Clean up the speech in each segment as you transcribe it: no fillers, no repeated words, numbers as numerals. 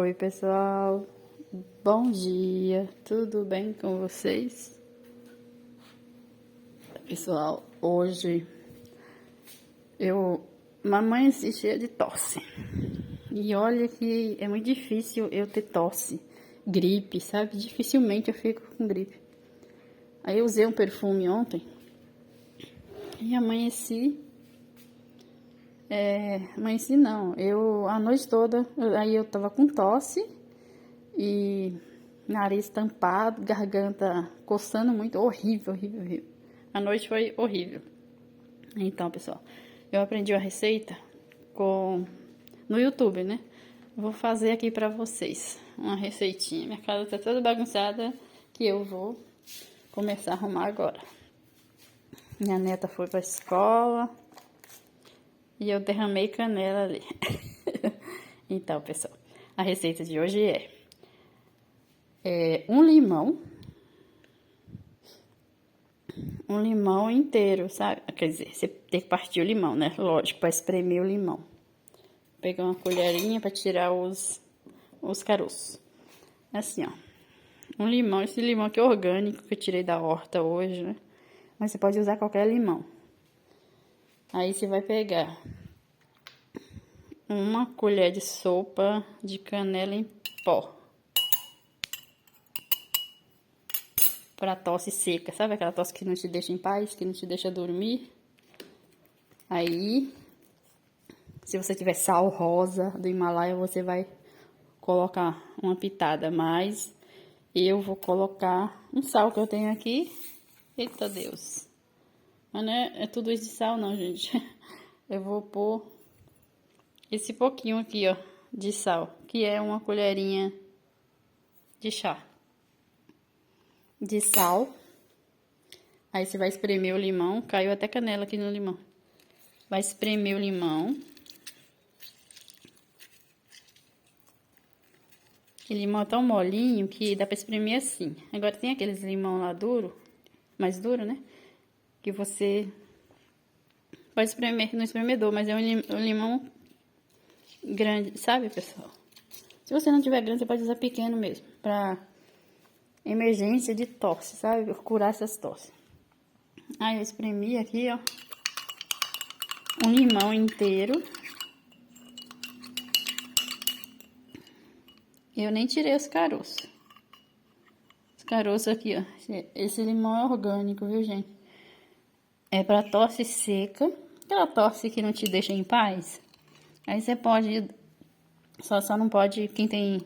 Oi, pessoal. Bom dia. Tudo bem com vocês? Pessoal, hoje mamãe se cheia de tosse. E olha que é muito difícil eu ter tosse, gripe, sabe? Dificilmente eu fico com gripe. Aí eu usei um perfume ontem e amanheci não, a noite toda, aí eu tava com tosse e nariz tampado, garganta coçando muito, horrível, horrível, horrível. A noite foi horrível. Então, pessoal, eu aprendi uma receita no YouTube, né? Vou fazer aqui pra vocês uma receitinha. Minha casa tá toda bagunçada que eu vou começar a arrumar agora. Minha neta foi pra escola e eu derramei canela ali. Então, pessoal, a receita de hoje é um limão inteiro, sabe? Quer dizer, você tem que partir o limão, né? Lógico, para espremer o limão. Pegar uma colherinha para tirar os caroços. Assim, ó. Um limão, esse limão aqui é orgânico que eu tirei da horta hoje, né? Mas você pode usar qualquer limão. Aí você vai pegar uma colher de sopa de canela em pó. Pra tosse seca, sabe aquela tosse que não te deixa em paz, que não te deixa dormir? Aí, se você tiver sal rosa do Himalaia, você vai colocar uma pitada, mas eu vou colocar um sal que eu tenho aqui. Eita Deus! Mas não é tudo isso de sal não, gente. Eu vou pôr esse pouquinho aqui, ó, de sal, que é uma colherinha de chá de sal. Aí você vai espremer o limão. Caiu até canela aqui no limão. Vai espremer o limão. O limão é tão molinho que dá pra espremer assim. Agora tem aqueles limão lá duro, mais duro, né? Que você pode espremer no espremedor, mas é um limão grande, sabe, pessoal? Se você não tiver grande, você pode usar pequeno mesmo, pra emergência de tosse, sabe? Curar essas tosses. Aí eu espremi aqui, ó, um limão inteiro. Eu nem tirei os caroços. Os caroços aqui, ó. Esse limão é orgânico, viu, gente? É pra tosse seca. Aquela tosse que não te deixa em paz. Aí você pode... Só não pode quem tem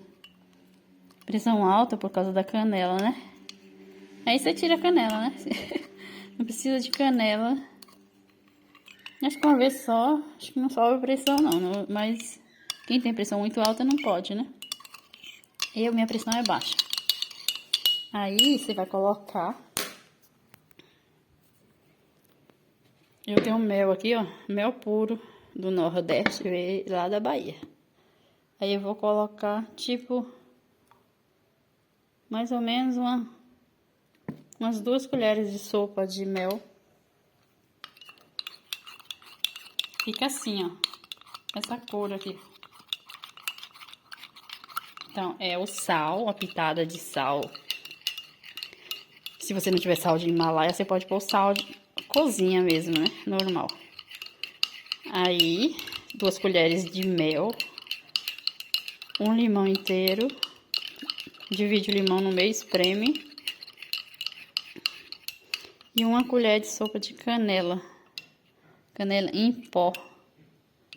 pressão alta por causa da canela, né? Aí você tira a canela, né? Não precisa de canela. Acho que uma vez só, acho que não sobe pressão não. Mas quem tem pressão muito alta não pode, né? Minha pressão é baixa. Aí você vai colocar... Eu tenho mel aqui, ó, mel puro do Nordeste, veio lá da Bahia. Aí eu vou colocar, tipo, mais ou menos umas 2 colheres de sopa de mel. Fica assim, ó, essa cor aqui. Então, é o sal, a pitada de sal. Se você não tiver sal de Himalaia, você pode pôr sal de cozinha mesmo, né? Normal. Aí, 2 colheres de mel. Um limão inteiro. Divide o limão no meio, espreme. E uma colher de sopa de canela. Canela em pó.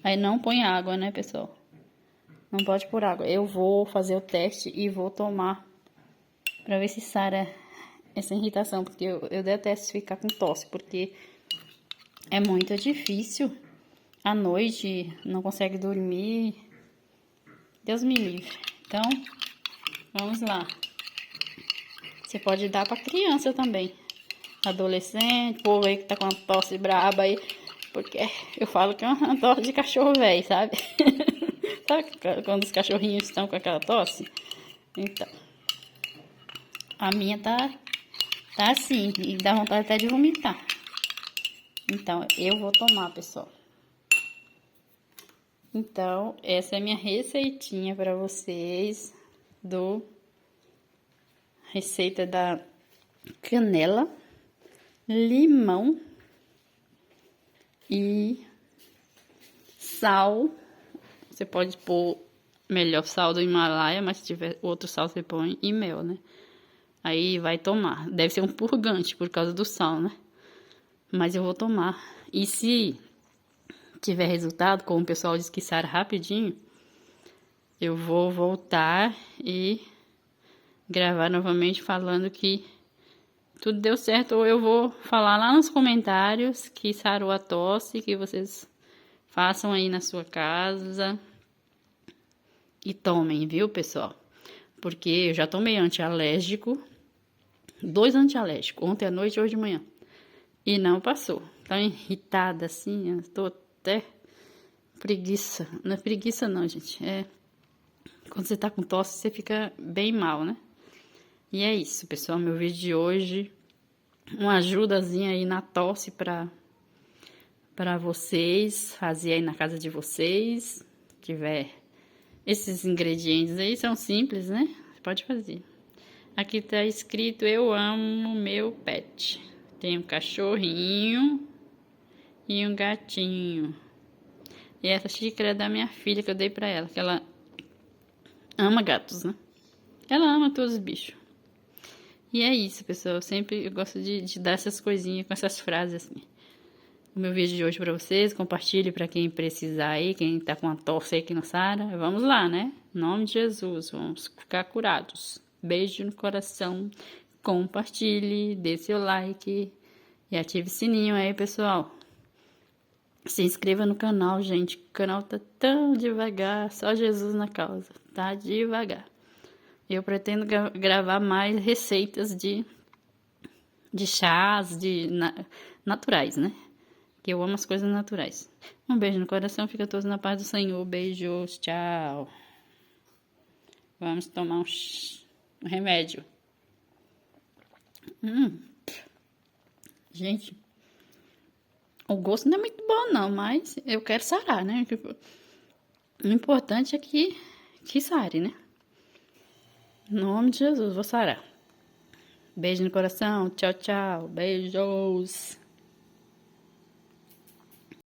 Aí não põe água, né, pessoal? Não pode pôr água. Eu vou fazer o teste e vou tomar pra ver se sara essa irritação, porque eu detesto ficar com tosse, porque é muito difícil. À noite, não consegue dormir. Deus me livre. Então, vamos lá. Você pode dar pra criança também. Adolescente, povo aí que tá com uma tosse braba aí. Porque eu falo que é uma tosse de cachorro velho, sabe? Sabe quando os cachorrinhos estão com aquela tosse? Então, a minha tá assim, e dá vontade até de vomitar. Então, eu vou tomar, pessoal. Então, essa é a minha receitinha para vocês receita da canela, limão e sal. Você pode pôr melhor sal do Himalaia, mas se tiver outro sal você põe, e mel, né? Aí vai tomar. Deve ser um purgante por causa do sal, né? Mas eu vou tomar. E se tiver resultado, como o pessoal diz que sara rapidinho, eu vou voltar e gravar novamente falando que tudo deu certo, ou eu vou falar lá nos comentários que sarou a tosse, que vocês façam aí na sua casa e tomem, viu, pessoal? Porque eu já tomei antialérgico, 2 antialérgicos, ontem à noite e hoje de manhã, e não passou. Tá irritada assim, eu tô até preguiça. Não é preguiça não, gente, quando você tá com tosse, você fica bem mal, né? E é isso, pessoal, meu vídeo de hoje, uma ajudazinha aí na tosse para vocês, fazer aí na casa de vocês, tiver esses ingredientes aí, são simples, né? Você pode fazer. Aqui tá escrito, eu amo meu pet. Tem um cachorrinho e um gatinho. E essa xícara é da minha filha que eu dei pra ela, que ela ama gatos, né? Ela ama todos os bichos. E é isso, pessoal. Eu gosto de dar essas coisinhas com essas frases assim. O meu vídeo de hoje pra vocês. Compartilhe pra quem precisar aí, quem tá com a tosse aí que não sara. Vamos lá, né? Em nome de Jesus, vamos ficar curados. Beijo no coração. Compartilhe, dê seu like e ative o sininho aí, pessoal. Se inscreva no canal, gente. O canal tá tão devagar. Só Jesus na causa. Tá devagar. Eu pretendo gravar mais receitas de chás, naturais, né? Que eu amo as coisas naturais. Um beijo no coração, fica todos na paz do Senhor. Beijos, tchau. Vamos tomar um remédio. Gente, o gosto não é muito bom não, mas eu quero sarar, né? O importante é que sare, né? Em nome de Jesus, vou sarar. Beijo no coração. Tchau, tchau. Beijos.